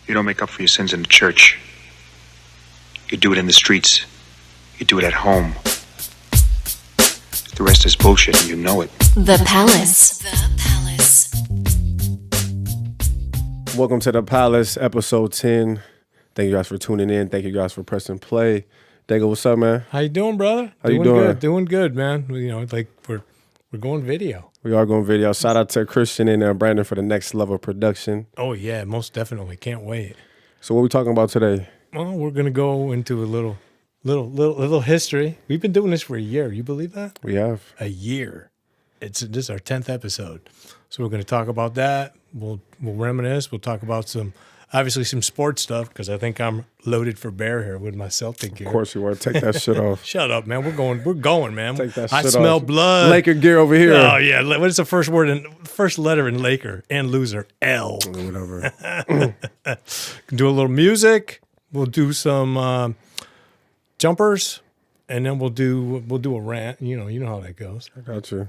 You don't make up for your sins in the church. You do it in the streets. You do it at home. The rest is bullshit, and you know it. The Palace. The Palace. Welcome to The Palace, episode 10. Thank you guys for tuning in. Thank you guys for pressing play. Dago, what's up, man? How you doing, brother? How you doing? Good. Doing good, man. You know, like we're going video. We are going video. Shout out to Christian and Brandon for the next level production. Oh yeah, most definitely. Can't wait. So what are we talking about today? Well, we're gonna go into a little history. We've been doing this for a year. You believe that? We have. A year. This is our 10th episode. So we're gonna talk about that. We'll reminisce. We'll talk about some sports stuff because I think I'm loaded for bear here with my Celtic gear. Of course you are. Take that shit off. Shut up, man. We're going, man. Take that I shit smell off. blood. Laker gear over here. Oh yeah. What is the first letter in Laker and loser? L. Whatever. Do a little music. We'll do some jumpers, and then we'll do a rant. You know how that goes. I got you.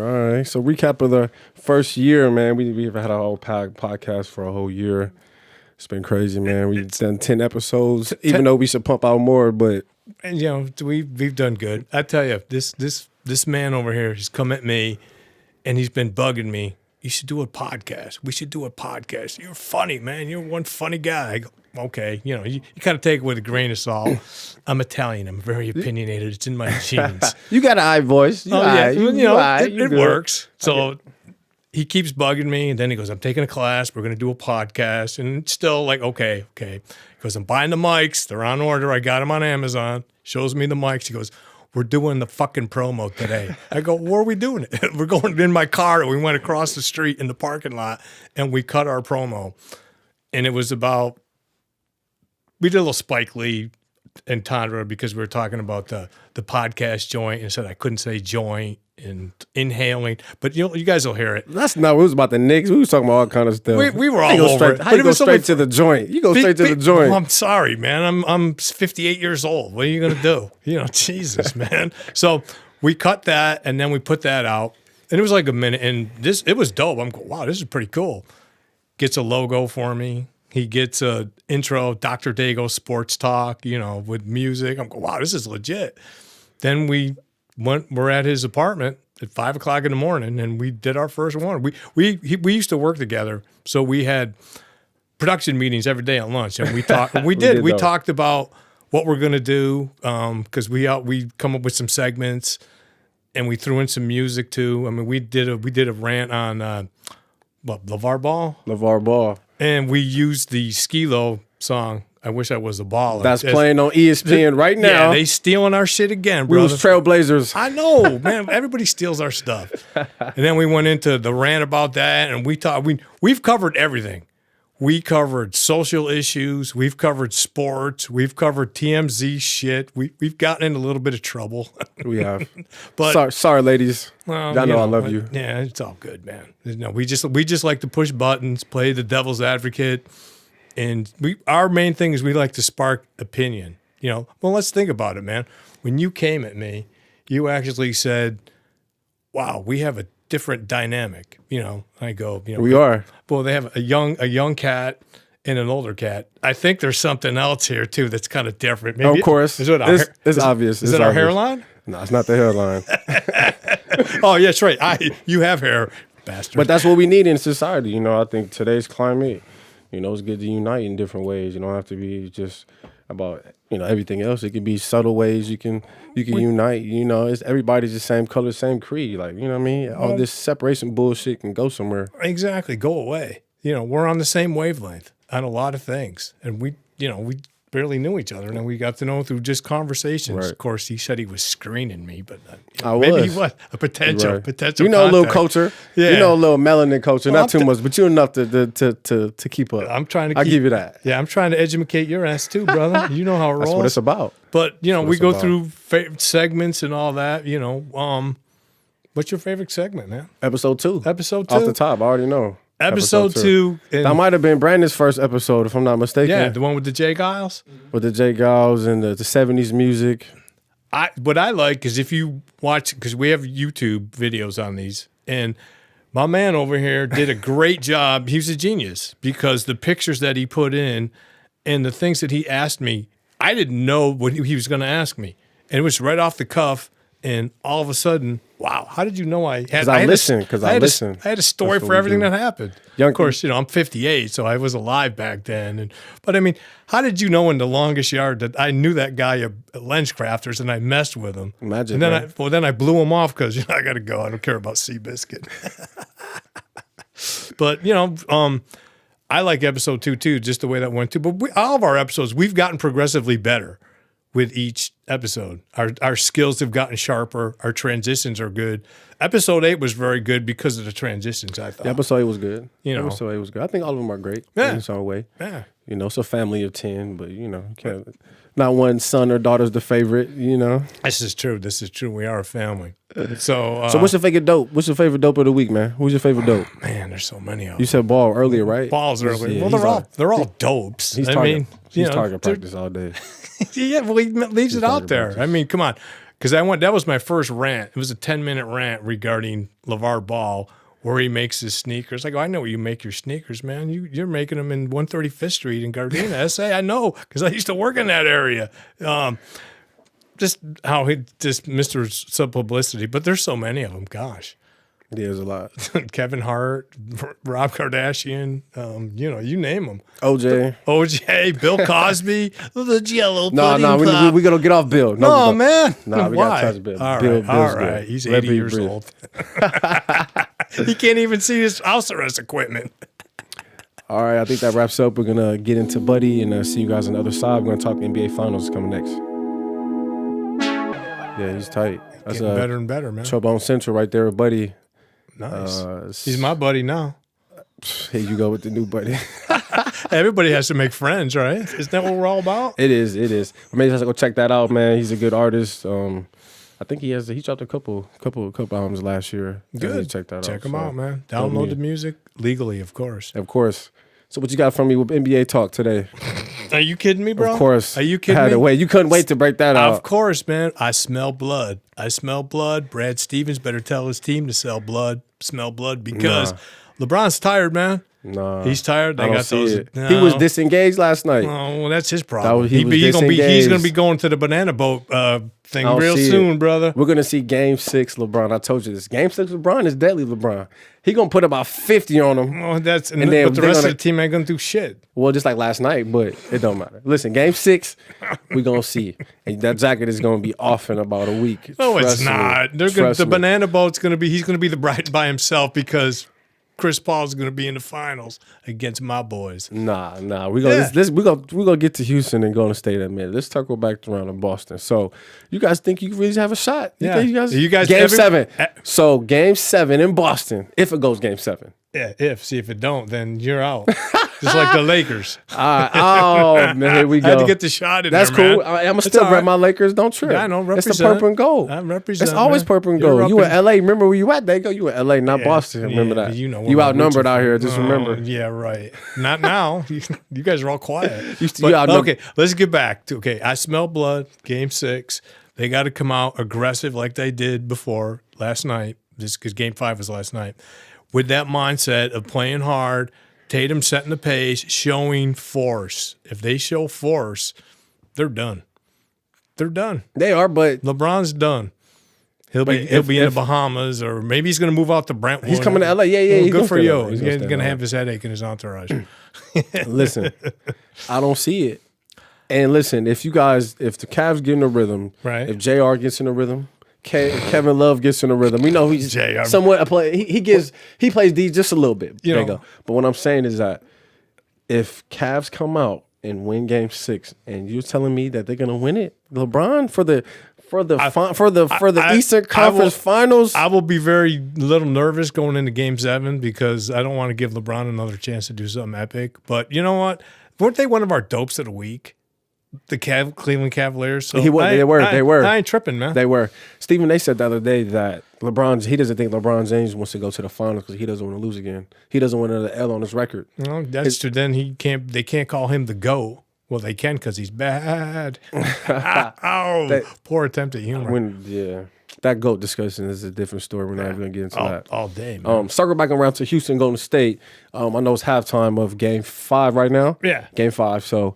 All right. So recap of the first year, man. We've had a whole podcast for a whole year. It's been crazy, man. We've done 10 episodes, even though we should pump out more, but and we've done good. I tell you, this man over here, he's come at me, and he's been bugging me. You should do a podcast. We should do a podcast. You're funny, man. You're one funny guy. I go, okay, you kind of take it with a grain of salt. I'm Italian. I'm very opinionated. It's in my genes. you got an eye voice. It works. So he keeps bugging me, and then he goes, I'm taking a class. We're going to do a podcast. And it's still like, okay. Because I'm buying the mics. They're on order. I got them on Amazon. Shows me the mics. He goes, we're doing the fucking promo today. I go, where are we doing it? We're going in my car. We went across the street in the parking lot, and we cut our promo. And it was about, we did a little Spike Lee and Tundra because we were talking about the podcast joint and said I couldn't say joint and inhaling. But you guys will hear it. That's not what it was about the Knicks. We was talking about all kind of stuff. We were all over it. How you go straight to the joint? You go straight to the joint. Well, I'm sorry, man. I'm 58 years old. What are you going to do? Jesus, man. So we cut that, and then we put that out. And it was like a minute. And it was dope. I'm going, wow, this is pretty cool. Gets a logo for me. He gets a intro, Dr. Dago Sports Talk, with music. I'm going, wow, this is legit. Then we're at his apartment at 5 o'clock in the morning, and we did our first one. We used to work together, so we had production meetings every day at lunch, and we talked. We talked about what we're gonna do because we come up with some segments, and we threw in some music too. I mean, we did a rant on LeVar Ball. LeVar Ball. And we used the Skilo song, I Wish I Was a Baller. That's playing on ESPN right now. Yeah, they stealing our shit again, bro. We was Trailblazers. I know, man. Everybody steals our stuff. And then we went into the rant about that, and we've covered everything. We covered social issues. We've covered sports. We've covered TMZ shit. We've gotten in a little bit of trouble. We have. But sorry, ladies. Well, y'all know I love you. Yeah, it's all good, man. No, we just like to push buttons, play the devil's advocate, and our main thing is we like to spark opinion. Well, let's think about it, man. When you came at me, you actually said, "Wow, we have a different dynamic." I go, we are. Well, they have a young cat and an older cat. I think there's something else here too that's kind of different. Maybe of course, it's obvious. Is it our hairline? No, it's not the hairline. Oh, yeah, that's right. You have hair, bastard. But that's what we need in society. I think today's climate, it's good to unite in different ways. You don't have to be just about everything else. It can be subtle ways you can unite. It's everybody's the same color, same creed. Like, you know what I mean? All this separation bullshit can go somewhere. Exactly, go away. We're on the same wavelength on a lot of things, and we barely knew each other, and then we got to know through just conversations. Right. Of course, he said he was screening me, but maybe he was a potential. Right. Potential. A little culture. Yeah. A little melanin culture. Well, not too much, but you're enough to keep up. I'm trying to. I'll give you that. Yeah, I'm trying to educate your ass too, brother. You know how it rolls. That's what it's about. But we go through segments and all that. What's your favorite segment, man? Episode 2. Episode 2. Off the top, I already know. Episode 2. That might have been Brandon's first episode, if I'm not mistaken. Yeah, the one with the Jay Giles. With the Jay Giles and the 70s music. What I like is if you watch, because we have YouTube videos on these, and My man over here did a great job. He was a genius because the pictures that he put in and the things that he asked me, I didn't know what he was going to ask me. And it was right off the cuff. And all of a sudden, wow, how did you know I had? Because I listen. I had a story That's what for we everything do. that happened. Of course, I'm 58, so I was alive back then. But I mean, how did you know in the longest yard that I knew that guy at LensCrafters and I messed with him? Imagine. And then I blew him off because I got to go. I don't care about Seabiscuit. But I like episode 2 too, just the way that went too. But all of our episodes, we've gotten progressively better with each episode. Our skills have gotten sharper. Our transitions are good. Episode 8 was very good because of the transitions, I thought. Yeah, episode 8 was good. You know. Episode 8 was good. I think all of them are great Yeah. in its own way. Yeah. It's a family of 10, but, not one son or daughter's the favorite, This is true. We are a family. So what's your favorite dope? What's your favorite dope of the week, man? Who's your favorite dope? man, there's so many of them. You said Ball earlier, right? Balls earlier. Yeah, Well, they're all dopes. He's I target, mean, he's target practice all day. Yeah, well, he leaves it out target there. practice. I mean, come on. Because that was my first rant. It was a 10-minute rant regarding LeVar Ball, where he makes his sneakers. I go, I know where you make your sneakers, man. You're making them in 135th Street in Gardena, SA. I know, because I used to work in that area. Just how he just Mr. Sub-publicity. But there's so many of them. Gosh. Yeah, there's a lot. Kevin Hart, Rob Kardashian, you name them. OJ, Bill Cosby, the Jello pudding pop. we gonna get off Bill. No, man. Nah, we Why? gotta touch Bill. All Bill's right. good. He's Let 80 me years breathe. old. He can't even see his house arrest equipment. All right, I think that wraps up. We're gonna get into Buddy and see you guys on the other side. We're gonna talk NBA Finals coming next. Yeah, he's tight. That's Getting better and better, man. Trombone Central right there with Buddy. Nice. He's my buddy now. Here you go with the new Buddy. Everybody has to make friends, right? Isn't that what we're all about? It is. Maybe just go check that out, man. He's a good artist. I think he dropped a couple albums last year. Good. Check that out. Check him out, man. Download the music legally, of course. Of course. So what you got from me with NBA talk today? Are you kidding me, bro? Of course. Are you kidding Had me? to wait. You couldn't wait to break that out. Of course, man. I smell blood. Brad Stevens better tell his team to smell blood because LeBron's tired, man. Nah, he's tired. They I don't got see those. it. No. He was disengaged last night. Oh, well, that's his problem. He was he's gonna disengaged. be going to the banana boat thing I don't real see soon, it. brother. We're gonna see Game 6 LeBron. I told you this. Game 6 LeBron is deadly. LeBron. He gonna put about 50 on him. Oh, that's And then but the they're rest gonna- of the team ain't gonna do shit. Well, just like last night, but it don't matter. Listen, Game 6, we gonna see, and that jacket is gonna be off in about a week. No, it's Trust me. not. Trust The me. banana boat's gonna be. He's gonna be the bright by himself because Chris Paul's gonna be in the finals against my boys. Nah. We gonna get to Houston and go to State in a minute. Let's talk back around in Boston. So, you guys think you really have a shot? Yeah. Think You guys- Game every- 7. So Game 7 in Boston. If it goes Game 7. Yeah, if it don't, then you're out. Just like the Lakers. Oh man, here we go. I had to get the shot in That's there, cool. man. I'm It's still all rep right. my Lakers. Don't trip. Yeah, I know, It's the represent. purple and gold. I represent, It's always man. purple and You're gold. You in represent- LA? Remember where you at? There you go. You in LA, not Yeah, Boston. Remember yeah, that. You know, where You my outnumbered roots are out here. from. Just remember. Yeah, right. Not now. You guys are all quiet. You But, outnumbered. okay, let's get back to I smell blood. Game 6. They got to come out aggressive like they did before last night. Just because Game 5 was last night, with that mindset of playing hard. Tatum setting the pace, showing force. If they show force, they're done. They're done. They are, but LeBron's done. He'll be in the Bahamas, or maybe he's going to move out to Brentwood. he's coming to LA. Yeah. Well, He's good for stay in you. LA. He's gonna going stay in to LA. have his headache in his entourage. Listen, I don't see it. And listen, if the Cavs get in a rhythm, Right. if JR gets in a rhythm, Kevin Love gets in a rhythm. We know he's JR. somewhat a play. He plays D just a little bit. You There you know. go. But what I'm saying is that if Cavs come out and win Game 6, and you're telling me that they're gonna win it, LeBron for the Eastern Conference Finals. I will be very little nervous going into Game 7 because I don't want to give LeBron another chance to do something epic. But you know what? Weren't they one of our dopes of the week? The Cleveland Cavaliers. So They were. I ain't tripping, man. They were. Stephen, they said the other day that he doesn't think LeBron James wants to go to the finals because he doesn't want to lose again. He doesn't want another L on his record. Well, that's true. Then they can't call him the GOAT. Well, they can because he's bad. Ow. Poor attempt at humor. that GOAT discussion is a different story. We're not even gonna get into that. All day, man. Circle back around to Houston, Golden State. I know it's halftime of Game 5 right now. Yeah. Game 5. So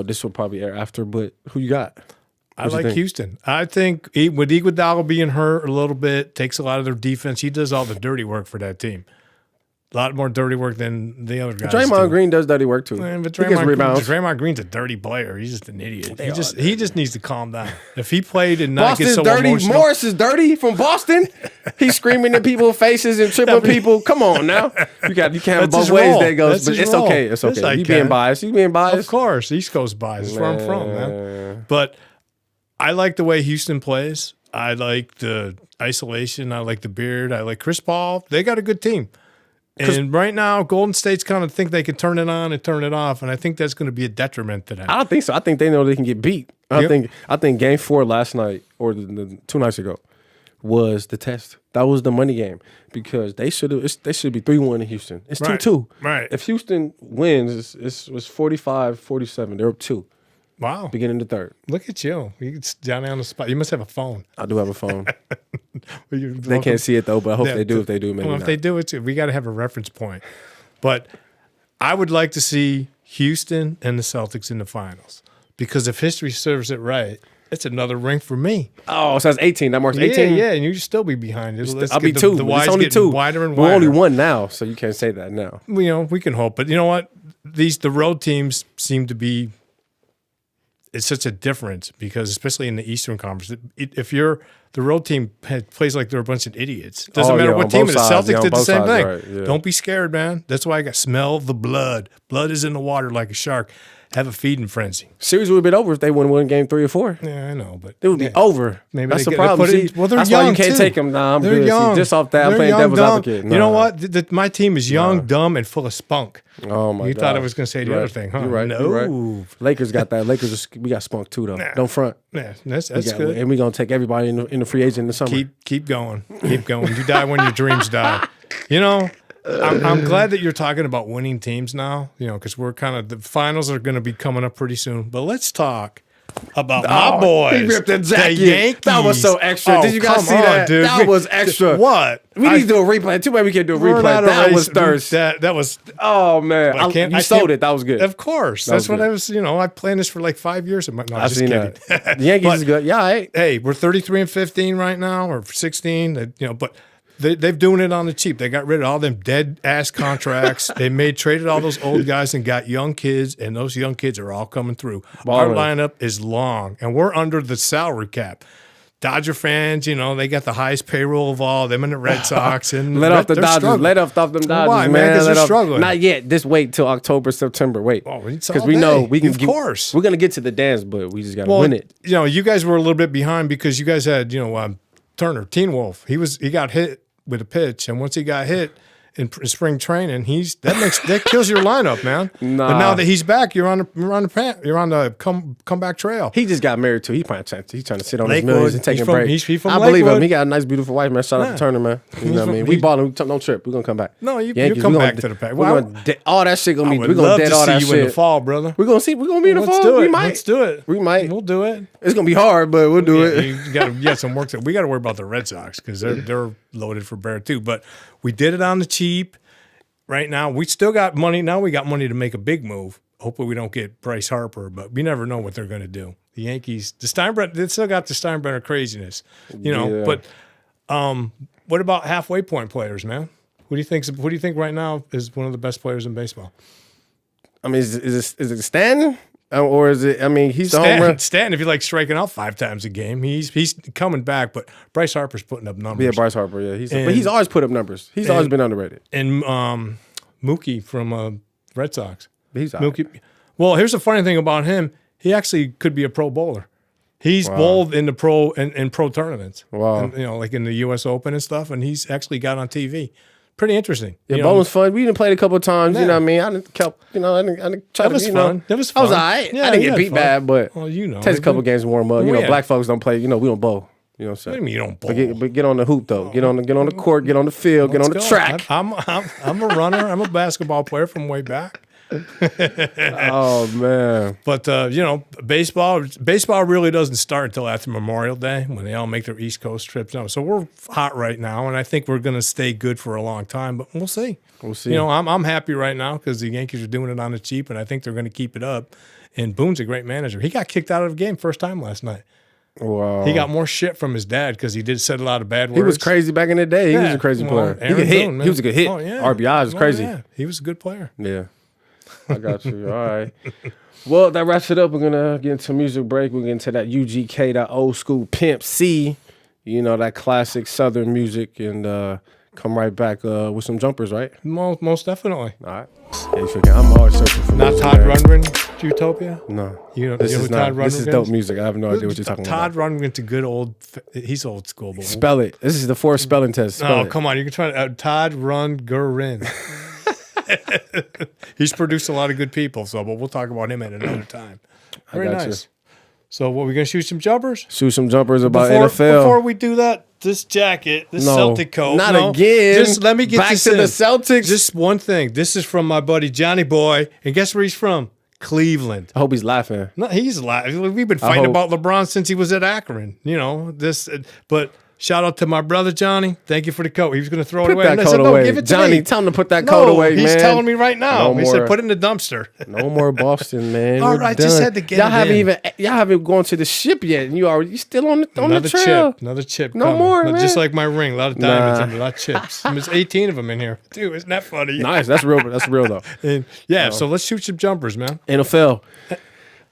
this will probably air after. But who you got? I like Houston. I think with Iguodala being hurt a little bit, takes a lot of their defense. He does all the dirty work for that team. A lot more dirty work than the other guys. Draymond Green does dirty work too. Man, but He gets rebounds. Draymond Green's a dirty player. He's just an idiot. He just needs to calm down. If he played and not Boston's get so dirty. emotional, Morris is dirty from Boston. He's screaming in people's faces and tripping people. Come on now. You can't have That's his both ways role. that goes, That's but his it's role. okay. It's Yes, okay. I You can. being biased. You being biased. of course, East Coast bias. That's where I'm from, man. But I like the way Houston plays. I like the isolation. I like the beard. I like Chris Paul. They got a good team. And right now, Golden State's kind of think they can turn it on and turn it off, and I think that's going to be a detriment to them. I don't think so. I think they know they can get beat. I think Game 4 last night or the 2 nights ago was the test. That was the money game because they should be 3-1 in Houston. It's 2-2. Right. If Houston wins, it was 45-47. They're up 2. Wow. Beginning the third. Look at you. It's down there on the spot. You must have a phone. I do have a phone. They They can't see it though, but I hope they do. If they do, maybe well, if not. they do it, we got to have a reference point. But I would like to see Houston and the Celtics in the finals because if history serves it right, it's another ring for me. Oh, so that's 18. That marks 18? Yeah, and you still be behind it. I'll be 2. The It's only 2. wider and We're wider. only 1 now, so you can't say that now. We can hope. But you know what? The road teams seem to be it's such a difference because especially in the Eastern Conference, if you're the road team plays like they're a bunch of idiots. Doesn't matter what team it is. Celtics did the same thing. Right, yeah. Don't be scared, man. That's why I got smell the blood. Blood is in the water like a shark. Have a feeding frenzy. Series would have been over if they wouldn't win Game 3 or 4. Yeah, I know, but It would be over. Maybe that's they the get- problem. they put it- See, well, they're that's why you young, can't too. take them. Nah, I'm They're good. young. See, just off that, I'm They're playing young, devil's dumb. advocate. You know Nah. what? My team is young, dumb, and full of spunk. Oh my god! You thought I was going to say the You're other right. thing, huh? You're right. No. You're right. Lakers got that. We got spunk too though. Don't front. Yeah, that's We got- good. And we're gonna take everybody in the free agent in the summer. Keep going. Keep going. You die when your dreams die. You know, I'm glad that you're talking about winning teams now, because we're the finals are going to be coming up pretty soon. But let's talk about my boys. He ripped the the jacket. Yankees. That was so extra. Oh, Did you guys come see on, that? dude. That was extra. What? We need to do a replay. Too bad we can't do a We're replay. not That was erasing- thirst. That was. Oh man, you sold it. That was good. Of course. That That's was what good. I was. I planned this for like 5 years. No, I just seen kidding. that. The Yankees But- is good. Yeah, all right. Hey, we're 33-15 right now, or 16. But they've doing it on the cheap. They got rid of all them dead ass contracts. They traded all those old guys and got young kids, and those young kids are all coming through. Our Ballin'. lineup is long, and we're under the salary cap. Dodger fans, they got the highest payroll of all. Them and the Red Sox, and Let off the they're Dodgers. struggling. Let off them Dodgers, Why, man? man? Because Let they're off- struggling. Not yet. Just wait till October, September. Wait, Oh, it's because all we know day. we can. Of course. we're gonna get to the dance, but we just gotta win it. You guys were a little bit behind because you guys had, Turner, Teen Wolf. He got hit with a pitch, and once he got hit in spring training, that kills your lineup, man. Nah. But now that he's back, you're on the comeback trail. He just got married too. He's trying to sit on his Lakewood. millions and take He's a from- break. he's from I believe him. Lakewood. He got a nice, beautiful wife, man. Shout out Yeah. to Turner, man. You know what I mean? We balling. Don't trip. We're gonna come back. No, you Yankees, come we gonna back to the pack. We're gonna all that shit gonna be. I would We're gonna love dead to all that see you in the shit. fall, brother. We're gonna see. We're gonna be in the Let's fall. do We it. might. Let's do it. We might. We'll do it. It's gonna be hard, but we'll do it. You got some work. We got to worry about the Red Sox because they're loaded for bear too. But we did it on the cheap. Right now, we still got money. Now we got money to make a big move. Hopefully, we don't get Bryce Harper, but we never know what they're going to do. The Yankees, they still got the Steinbrenner craziness, Yeah. But what about halfway point players, man? Who do you think right now is one of the best players in baseball? I mean, is it Stanton or is it? I mean, he's the home run. Stanton, if you like striking out 5 times a game, he's coming back. But Bryce Harper's putting up numbers. Yeah, Bryce Harper. Yeah, And- but he's always put up numbers. He's always been underrated. And Mookie from Red Sox. He's all right. Mookie. Well, here's the funny thing about him. He actually could be a pro bowler. He's bowled in the pro in pro tournaments. Wow. And, like in the U.S. Open and stuff, and he's actually got on TV. Pretty interesting. Yeah, You know, bowling's fun. We didn't play it a couple of times. Yeah. You know what I mean? I didn't try That to, was you know. fun. That was I was fun. all right. Yeah, I didn't you get had beat fun. bad, but Well, takes a couple games to warm up. You know, Yeah. black folks don't play. You know, we don't bowl. You know what I'm What do saying? you mean you don't bowl? But get on the hoop though. Get on the court. Get on the field. Get on the Let's go. track. I'm a runner. I'm a basketball player from way back. Oh man. But baseball really doesn't start until after Memorial Day when they all make their East Coast trips. No, so we're hot right now, and I think we're going to stay good for a long time. But we'll see. We'll see. You know, I'm happy right now because the Yankees are doing it on the cheap, and I think they're going to keep it up. And Boone's a great manager. He got kicked out of the game first time last night. Wow. He got more shit from his dad because he did said a lot of bad words. He was crazy back in the day. He was a crazy player. He could hit. Boone, He was a good hit. Oh, yeah. RBI was crazy. Yeah. He was a good player. Yeah. I got you. All right. Well, that wraps it up. We're gonna get into music break. We're getting to that UGK, that old school Pimp C. You know, that classic Southern music, and come right back with some jumpers, right? Most definitely. All right. Yeah, you forget. I'm always searching for Not music, Todd man. Rundgren, Utopia? No. You know, This you know is who not. Todd This is Rundgren dope is? music. I have no idea what you're talking Todd about. Rundgren's a good old, he's old school. But Spell it. This is the 4 spelling test. Spell oh, it. come on. You can try Todd Rundgren. He's produced a lot of good people, but we'll talk about him at another time. Very got you. nice. So what, we going to shoot some jumpers? Shoot some jumpers about Before NFL. we do that, this jacket, this No, Celtic coat. not no, again. Just let me get Back this to in. the Celtics. Just one thing. This is from my buddy Johnny Boy. And guess where he's from? Cleveland. I hope he's laughing. No, he's laughing. We've been fighting hope- about LeBron since he was at Akron. You know, but shout out to my brother Johnny. Thank you for the coat. He was going to throw it Put away. that And I coat said, no, away. give it to Johnny, me. tell him to put that No, coat away, he's man. telling me right now. No He more. said, put it in the dumpster. No more Boston, man. All We're right, just done. had to get y'all it haven't in. even y'all haven't gone to the ship yet, and you still on the Another trail. chip. Another chip. No coming. more, Just man. like my ring. A lot of diamonds Nah. and a lot of chips. There's 18 of them in here. Dude, isn't that funny? Nice, that's real. That's real though. And yeah, so let's shoot some jumpers, man. NFL.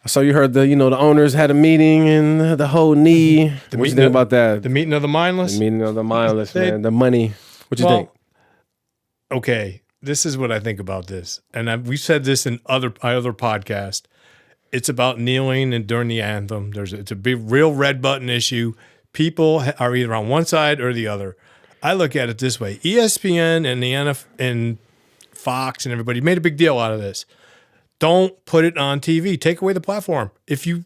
So you heard the owners had a meeting and the whole knee. What you meeting think of- about that? The meeting of the mindless. The meeting of the mindless, They- man. The money. What you think? Okay, this is what I think about this, and we've said this in other podcasts. It's about kneeling and during the anthem. It's a big, real red button issue. People are either on one side or the other. I look at it this way: ESPN and the NFL and Fox and everybody made a big deal out of this. Don't put it on TV. Take away the platform.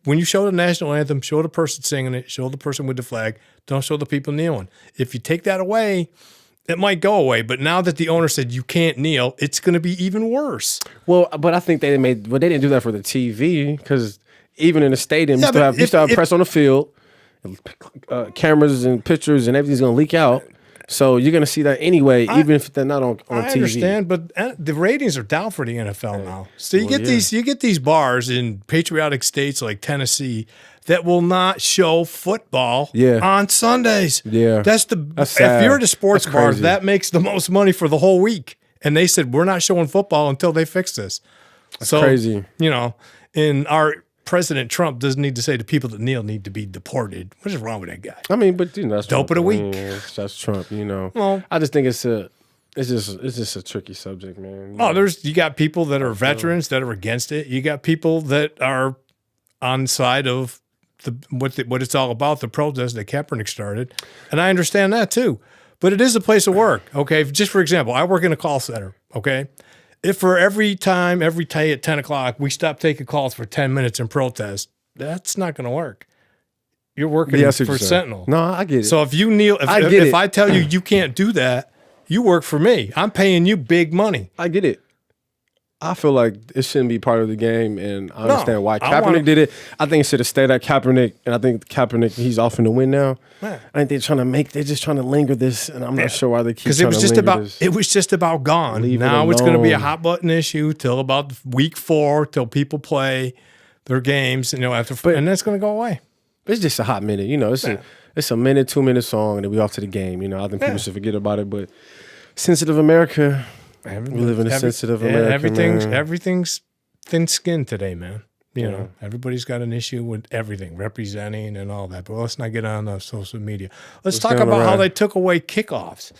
When you show the national anthem, show the person singing it, show the person with the flag. Don't show the people kneeling. If you take that away, it might go away. But now that the owner said you can't kneel, it's going to be even worse. Well, but I think they didn't do that for the TV because even in the stadium, Yeah, you still have press on the field, cameras and pictures and everything's gonna leak out. So you're gonna see that anyway, even if they're not on I TV. understand, but the ratings are down for the NFL now. So you get these bars in patriotic states like Tennessee that will not show football on Sundays. Yeah. That's That's sad. if you're at a sports That's bar, crazy. that makes the most money for the whole week. And they said we're not showing football until they fix this. That's crazy. You know, and our President Trump doesn't need to say the people that kneel need to be deported. What is wrong with that guy? I mean, but that's Dope Trump. of the week. That's Trump. Well, I just think it's just a tricky subject, man. You got people that are veterans that are against it. You got people that are on the side of what it's all about, the protest that Kaepernick started. And I understand that too. But it is a place of work, okay? Just for example, I work in a call center, okay? If for every day at 10 o'clock, we stop taking calls for 10 minutes in protest, that's not going to work. You're working Yeah, I see what for you're saying. Sentinel. No, I get it. So if you kneel, if I tell you you can't do that, you work for me. I'm paying you big money. I get it. I feel like it shouldn't be part of the game, and I understand why I Kaepernick wanna- did it. I think it should have stayed at Kaepernick, and I think Kaepernick, he's off in the win now. Yeah. I think they're just trying to linger this, and I'm not sure why they keep Because trying it was just about gone. Leave it Now it's going to be a alone. hot button issue till about week 4, till people play their games, and and that's going to go away. It's just a hot minute, it's a minute, 2-minute song, and then we off to the game. I think people should forget about it, but sensitive America, we live in a sensitive America, everything's thin skin today, man. Everybody's got an issue with everything, representing and all that. But let's not get on social media. Let's talk going about how around? they took away kickoffs.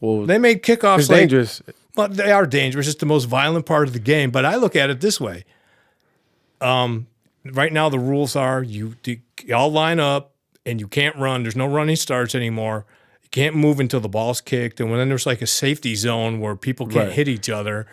Well, They made kickoffs it's like dangerous. Well, they are dangerous. It's the most violent part of the game. But I look at it this way. Right now, the rules are you all line up and you can't run. There's no running starts anymore. You can't move until the ball's kicked. And when then there's like a safety zone where people can't Right. hit each other,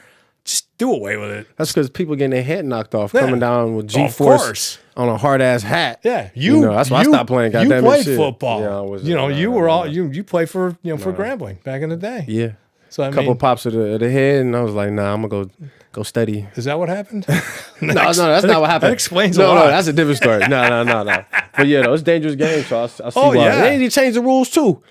just do away with it. That's because people getting their head knocked off, Yeah. coming down with Of G-force course. on a hard-ass hat. Yeah, that's why I stopped playing. You Goddamn played shit. football. Yeah, I was. you played for for Grambling back in the day. Yeah, So I a couple mean, pops of the head, and I was like, nah, I'm gonna go steady. is that what happened? No, that's not what happened. That explains a no, lot. No, that's a different story. No. But yeah, though, it's a dangerous game, so I see Oh, why. yeah. They need to change the rules too.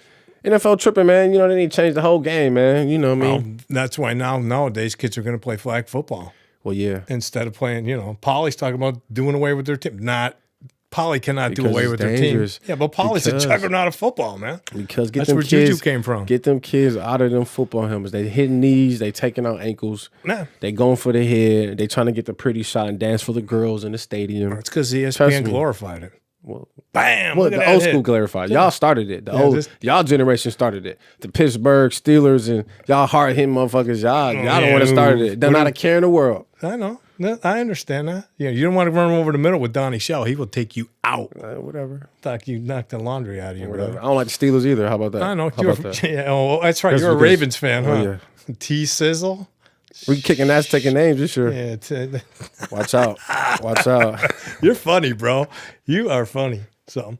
NFL tripping, man. You know, they need to change the whole game, man. You know what I mean? That's why nowadays kids are going to play flag football Well, yeah. instead of playing. Polly's talking about doing away with their team. Polly cannot do Because away it's with dangerous. their team. Yeah, but Polly's a Because- juggernaut of football, man. Because That's where Juju came from. Get them kids out of them football helmets. They hitting knees, they taking out ankles. Nah. They going for the head. They trying to get the pretty shot and dance for the girls in the stadium. It's because Trust ESPN me. glorified it. Well, Bam! Well, look at the that old hit. school glorified. Y'all started it. this- Y'all generation started it. The Pittsburgh Steelers and y'all hard hitting motherfuckers. Y'all don't want to start it. They're not a care in the world. I know. I understand that. Yeah, you don't want to run over the middle with Donnie Shell. He will take you out. Whatever. Like you knocked the laundry out of you, Whatever. brother. I don't like the Steelers either. How about that? I know. How about that? Yeah, oh, that's right. That's You're a because- Ravens fan, huh? Oh, yeah. T-Sizzle. We kicking ass, taking names this year. Yeah, Watch out. Watch out. you're funny, bro. You are funny. So,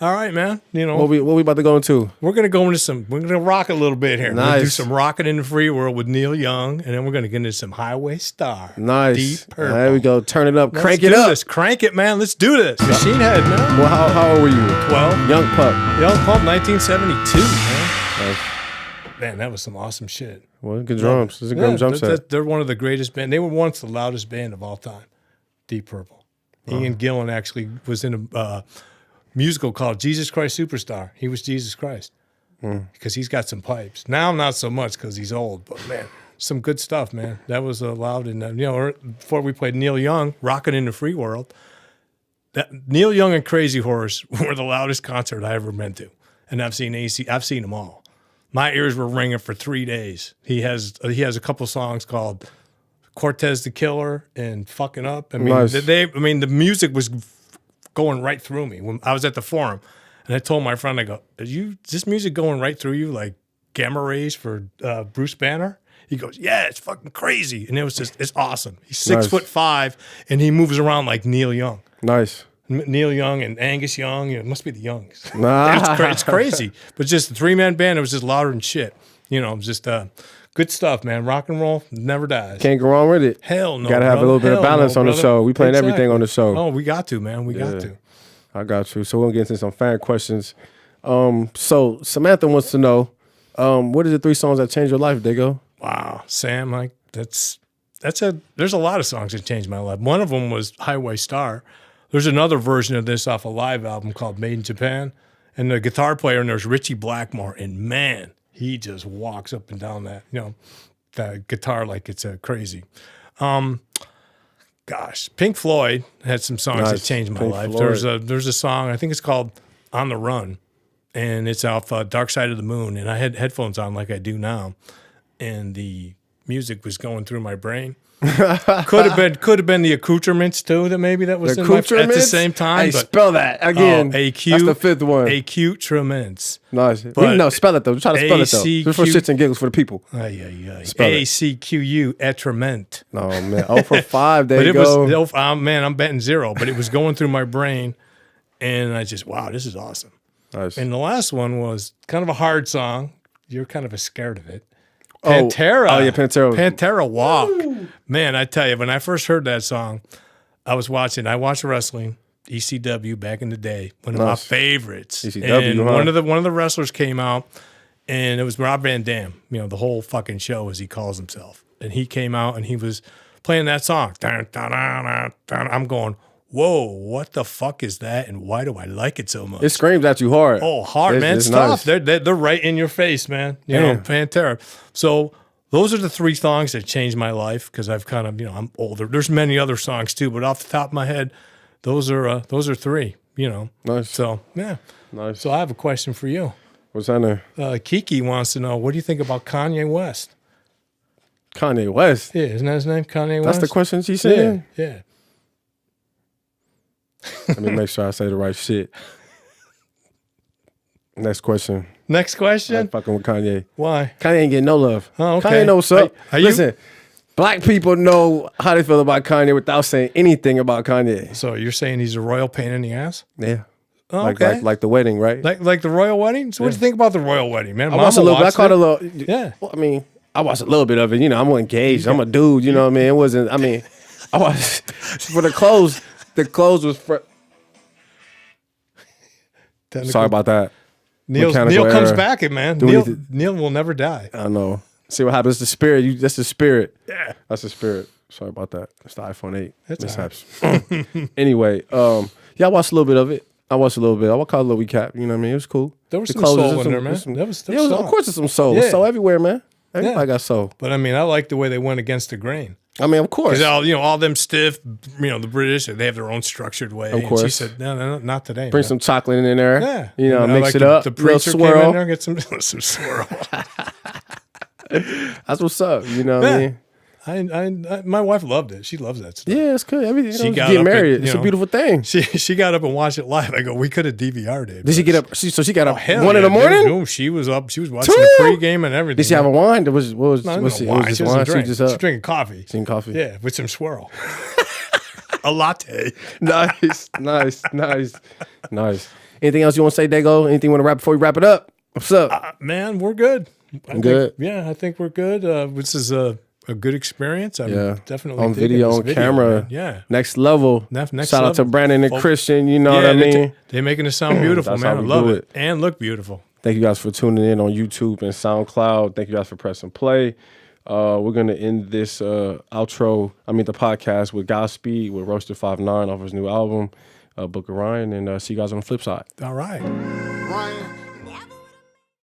all right, man. What we about to go into? we're gonna go into we're gonna rock a little bit here. We're gonna do Nice. some rocking in the free world with Neil Young, and then we're gonna get into some Highway Star. Nice. Deep Purple. There we go. Turn it up. Let's Crank do it up. This. Crank it, man. Let's do this. Machine Head, man. Well, how old were you? 12. Young pup. Young Pump, 1972, man. Nice. Man, that was some awesome shit. Well, good drums. It's a good drum set. They're one of the greatest band. They were once the loudest band of all time. Deep Purple. Ian Gillan actually was in a musical called Jesus Christ Superstar. He was Jesus Christ because he's got some pipes. Now not so much because he's old, but man, some good stuff, man. That was loud. And before we played Neil Young, "Rockin' in the Free World." That Neil Young and Crazy Horse were the loudest concert I ever been to, and I've seen them all. My ears were ringing for 3 days. He has a couple songs called Cortez the Killer and Fucking Up. I mean, Nice. the music was going right through me. When I was at the forum, and I told my friend, I go, is this music going right through you like gamma rays for Bruce Banner? He goes, yeah, it's fucking crazy. And it's awesome. He's 6'5", and he moves around like Neil Young. Nice. Neil Young and Angus Young. It must be the Youngs. Nah. It's crazy. But just a 3-man band, it was just louder than shit. Just good stuff, man. Rock and roll never dies. Can't go wrong with it. Hell no. Got to have a brother. little bit of Hell balance no, on the brother. show. We playing Exactly. everything on the show. Oh, we got to, man. We got to. I got you. So we're gonna get into some fan questions. So Samantha wants to know, what are the 3 songs that changed your life, Diggo? Wow, Sam, like there's a lot of songs that changed my life. One of them was Highway Star. There's another version of this off a live album called Made in Japan. And the guitar player in there's Richie Blackmore. And man, he just walks up and down that guitar like it's crazy. Pink Floyd had some songs that changed my Pink life. Floyd. There's a song, I think it's called On the Run. And it's off Dark Side of the Moon. And I had headphones on like I do now. And the music was going through my brain. could have been the accoutrements too. That was in my at the same time. Hey, but, spell that again. That's the 5th one. Accoutrements. Nice. But No, spell it though. Try to spell it though. ACQ Just for shits and giggles for the people. Spell it. ACQU etrement. Oh man, 0 for 5. There But you it go. was man, I'm betting 0. But it was going through my brain, and I just this is awesome. Nice. And the last one was kind of a hard song. You're kind of scared of it. Pantera. Oh yeah, Pantera. Pantera Walk. Man, I tell you, when I first heard that song, I watched wrestling, ECW back in the day, one of my favorites. ECW, and huh? one of the wrestlers came out, and it was Rob Van Dam, the whole fucking show as he calls himself. And he came out and he was playing that song. Dun, dun, dun, dun, dun. I'm going, whoa, what the fuck is that? And why do I like it so much? It screams at you hard. Oh, hard, man. It's nice. tough. They're right in your face, man. Pantera. So those are the 3 songs that changed my life because I've kind of, I'm older. There's many other songs too, but off the top of my head, those are 3, Nice. So, yeah. Nice. So I have a question for you. What's that there? Kiki wants to know, what do you think about Kanye West? Kanye West. Yeah, isn't that his name? Kanye West? That's the question she said? Yeah. Let me make sure I say the right shit. Next question. Next question? I'm fucking with Kanye. Why? Kanye ain't getting no love. Oh, okay. Kanye know what's up. Are you- Listen, black people know how they feel about Kanye without saying anything about Kanye. So you're saying he's a royal pain in the ass? Yeah. Oh, okay. Like the wedding, right? Like the royal wedding? So what do you think about the royal wedding, man? I watched a little bit. I caught a little. Yeah. Well, I mean, I watched a little bit of it. You know, I'm engaged. I'm a dude. You know what I mean? It wasn't. I mean, I watched for the clothes. The clothes was. Sorry about that. Neil Mechanical comes error. back, man. Do we need to- Neil will never die. I know. See what happens. The spirit. That's the spirit. Yeah. That's the spirit. Sorry about that. It's the iPhone 8. That's mishaps. Anyway, yeah, I watched a little bit of it. I watched a little bit. I would call it a little recap. You know what I mean? It was cool. There was The some clothes, soul there's in there, man. some- There was yeah, of soul. course, there's some soul. Yeah. Soul everywhere, man. Everybody got soul. But I mean, I like the way they went against the grain. I mean, of course. Because all them stiff, the British, they have their own structured way. Of And cour's. she said, no, not today. Bring man." some chocolate in there. Yeah. You know, And I mix like it up. The Little preacher came swirl. in there, get some swirl. That's what's up. You know what I mean? My wife loved it. She loves that stuff. Yeah, it's good. Everything. She got Getting up married. and, It's a beautiful thing. She got up and watched it live. I go, we could have DVR'd it. Did she get up? So she got up Hell 1 in the yeah, morning? dude. No, she was up. She was watching Two? the pregame and everything. Did she have a wine? What was No, what's no it? wine. It was just She doesn't wine. She drink. just She's up. drinking coffee. Drinking coffee. Yeah, with some swirl. A latte. Nice. Anything else you want to say, Dago? Anything you want to wrap before we wrap it up? What's up? Man, we're good. Good? I think we're good. This is a good experience. I'm Yeah. definitely On digging video, this on camera. man. Yeah. Next level. Next Shout out to level. Brandon and Oh, Christian. You know what I mean? They're making it sound beautiful, That's man. how I we love do it. it. And look beautiful. Thank you guys for tuning in on YouTube and SoundCloud. Thank you guys for pressing play. We're going to end this the podcast with Godspeed with Roaster 5'9" off his new album, Book of Ryan, and see you guys on the flip side. All right. Ryan,